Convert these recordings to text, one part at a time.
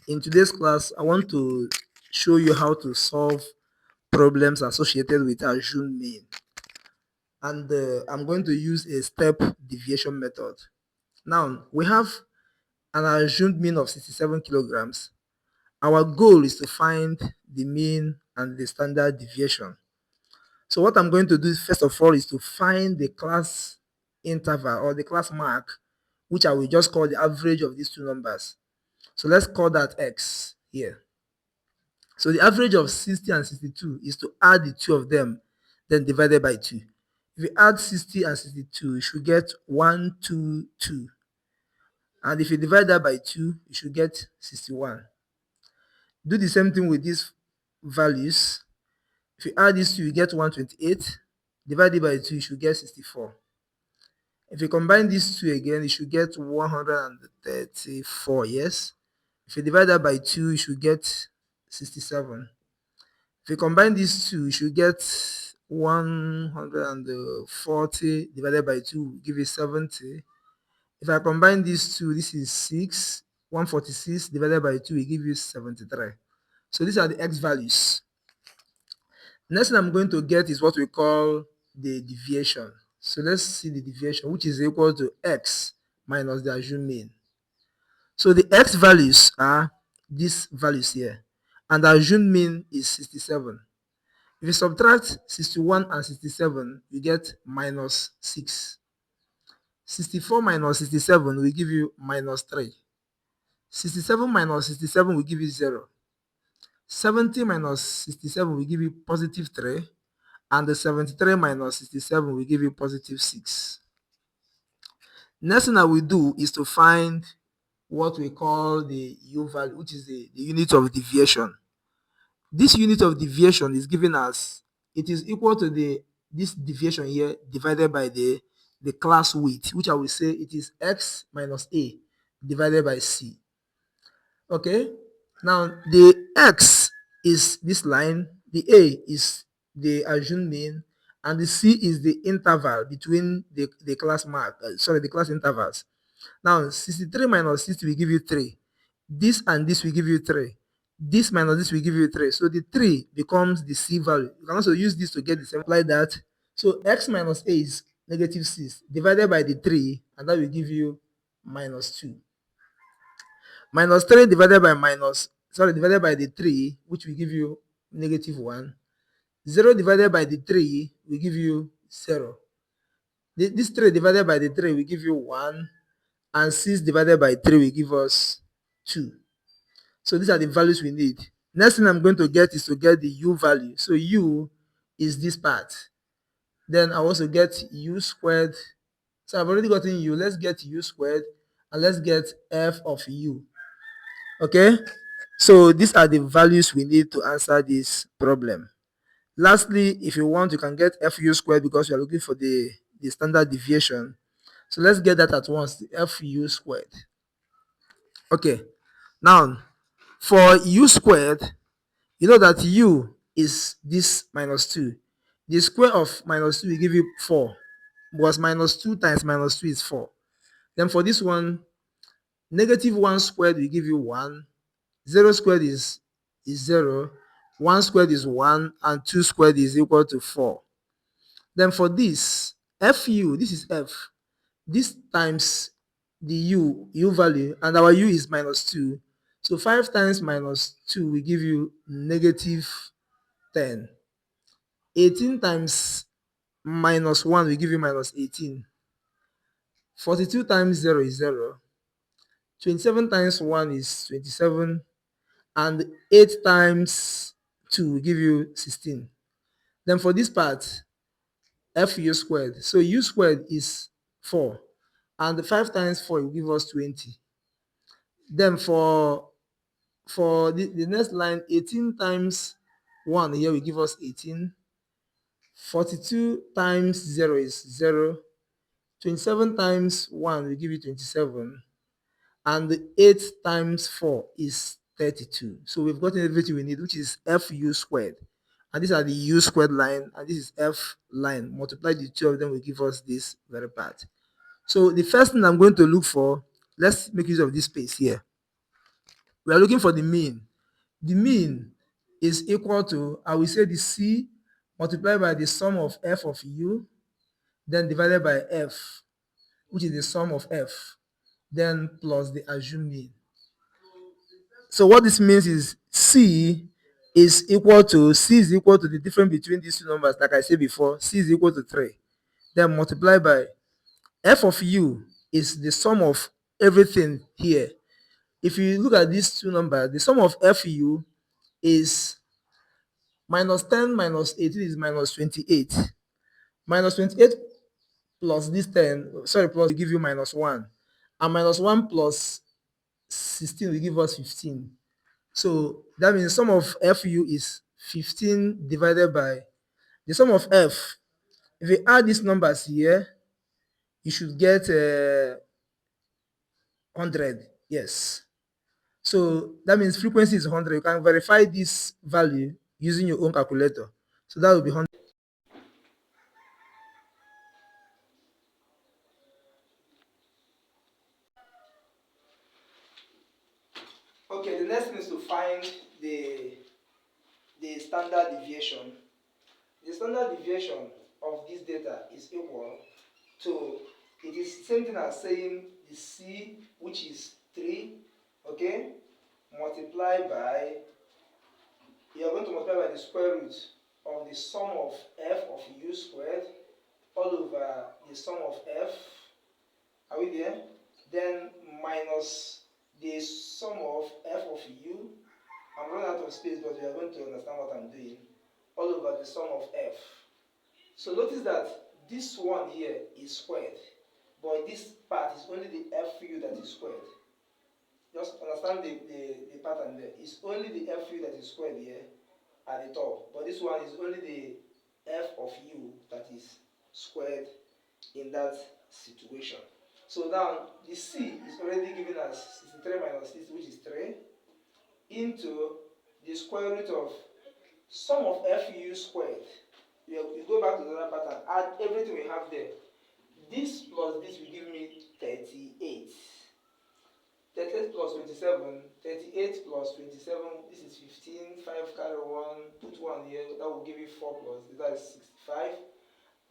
In today's class, I want to show you how to solve problems associated with assumed mean. And I'm going to use a step deviation method. Now, we have an assumed mean of 67 kilograms. Our goal is to find the mean and the standard deviation. So what I'm going to do first of all is to find the class interval or the class mark, which I will just call the average of these two numbers. So let's call that x here. So the average of 60 and 62 is to add the two of them, then divided by 2. If you add 60 and 62, you should get 122. And if you divide that by 2, you should get 61. Do the same thing with these values. If you add these two, you get 128. Divided by 2, you should get 64. If you combine these two again, you should get 134, yes? If you divide that by 2, you should get 67. If you combine these two, you should get 140 divided by 2 will give you 70. If I combine these two, this is 6. 146 divided by 2 will give you 73. So these are the x values. Next thing I'm going to get is what we call the deviation. So let's see the deviation, which is equal to x minus the assumed mean. So the x values are these values here, and the assumed mean is 67. If you subtract 61 and 67, you get minus 6. 64 minus 67 will give you minus 3. 67 minus 67 will give you 0. 70 minus 67 will give you positive 3. And the 73 minus 67 will give you positive 6. Next thing I will do is to find what we call the u value, which is the unit of deviation. This unit of deviation is given as it is equal to this deviation here divided by the class width, which I will say it is x minus a divided by c. Okay, now the x is this line, the a is the assumed mean, and the c is the interval between the class mark, the class intervals. Now 63 minus 60 will give you 3. This and this will give you 3. This minus this will give you 3. So the 3 becomes the c value. You can also use this to get the same like that. So x minus a is negative 6 divided by the 3, and that will give you minus 2. Minus 3 divided by the 3, which will give you negative 1. 0 divided by the 3 will give you 0. This 3 divided by the 3 will give you 1. And 6 divided by 3 will give us 2. So these are the values we need. Next thing I'm going to get is to get the u value. So u is this part. Then I also get u squared. So I've already gotten u. Let's get u squared and let's get f of u. Okay? So these are the values we need to answer this problem. Lastly, if you want, you can get fu squared because we are looking for the standard deviation. So let's get that at once, the fu squared. Okay, now for u squared, you know that u is this minus 2. The square of minus 2 will give you 4, because minus 2 times minus 2 is 4. Then for this one, negative 1 squared will give you 1. 0 squared is 0. 1 squared is 1, and 2 squared is equal to 4. Then for this, fu, this is f. This times the u value, and our u is minus 2. So 5 times minus 2 will give you negative 10. 18 times minus 1 will give you minus 18. 42 times 0 is 0. 27 times 1 is 27. And 8 times 2 will give you 16. Then for this part, fu squared. So u squared is 4. And 5 times 4 will give us 20. Then for the next line, 18 times 1 here will give us 18. 42 times 0 is 0. 27 times 1 will give you 27. And 8 times 4 is 32. So we've gotten everything we need, which is fu squared. And these are the u squared line, and this is f line. Multiply the two of them will give us this very part. So the first thing I'm going to look for, let's make use of this space here. We are looking for the mean. The mean is equal to, I will say, the C multiplied by the sum of f of u, then divided by f, which is the sum of f, then plus the assumed mean. So what this means is C is equal to the difference between these two numbers, like I said before, C is equal to 3. Then multiply by f of u is the sum of everything here. If you look at these two numbers, the sum of fu is minus 10 minus 18 is minus 28. Minus 28 plus this 10, sorry, plus will give you minus 1. And minus 1 plus 16 will give us 15. So that means the sum of fu is 15 divided by the sum of f. If you add these numbers here, you should get 100. Yes. So that means frequency is 100. You can verify this value using your own calculator. So that will be 100. Okay, the next thing is to find the standard deviation. The standard deviation of this data is equal to, it is same thing as saying the C, which is 3, okay, multiplied by, you are going to multiply by the square root of the sum of f of u squared all over the sum of f. Are we there? Then minus the sum of f of u. I'm running out of space, but you are going to understand what I'm doing. All over the sum of f. So notice that this one here is squared, but this part is only the fu that is squared. Just understand the pattern there. It's only the fu that is squared here at the top, but this one is only the f of u that is squared in that situation. So now the C is already given as 63 minus 60, which is 3, into the square root of sum of fu squared. You go back to the other pattern, add everything we have there. This plus this will give me 38. 38 plus 27, 38 plus 27, this is 15, 5 carry 1, put 1 here, that will give you 4 plus, that is 65.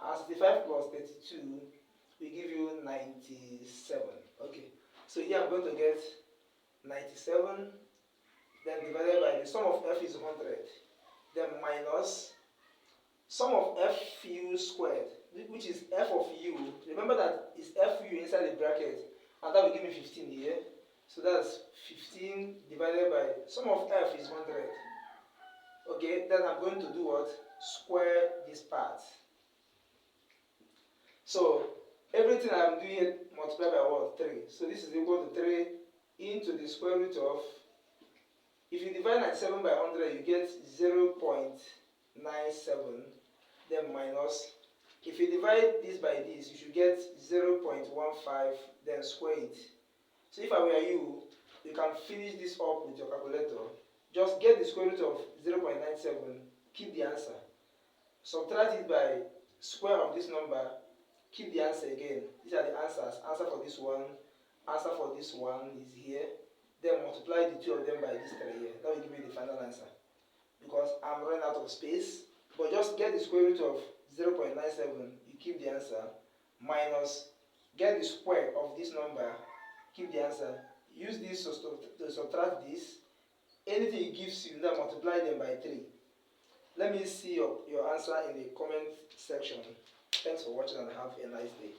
And 65 plus 32 will give you 97. Okay, so here I'm going to get 97, then divided by the sum of f is 100, then minus sum of fu squared, which is f of u. Remember that it's fu inside the bracket, and that will give me 15 here. So that's 15 divided by sum of f is 100. Okay, then I'm going to do what? Square this part. So everything I'm doing here multiplied by what? 3. So this is equal to 3 into the square root of, if you divide 97 by 100, you get 0.97, then minus, if you divide this by this, you should get 0.15, then square it. So if I were you, you can finish this up with your calculator. Just get the square root of 0.97, keep the answer. Subtract it by square of this number, keep the answer again. These are the answers. Answer for this one, answer for this one is here. Then multiply the two of them by this 3 here. That will give you the final answer. Because I'm running out of space. But just get the square root of 0.97, you keep the answer, minus get the square of this number, keep the answer. Use this to subtract this. Anything it gives you, now multiply them by 3. Let me see your answer in the comment section. Thanks for watching and have a nice day.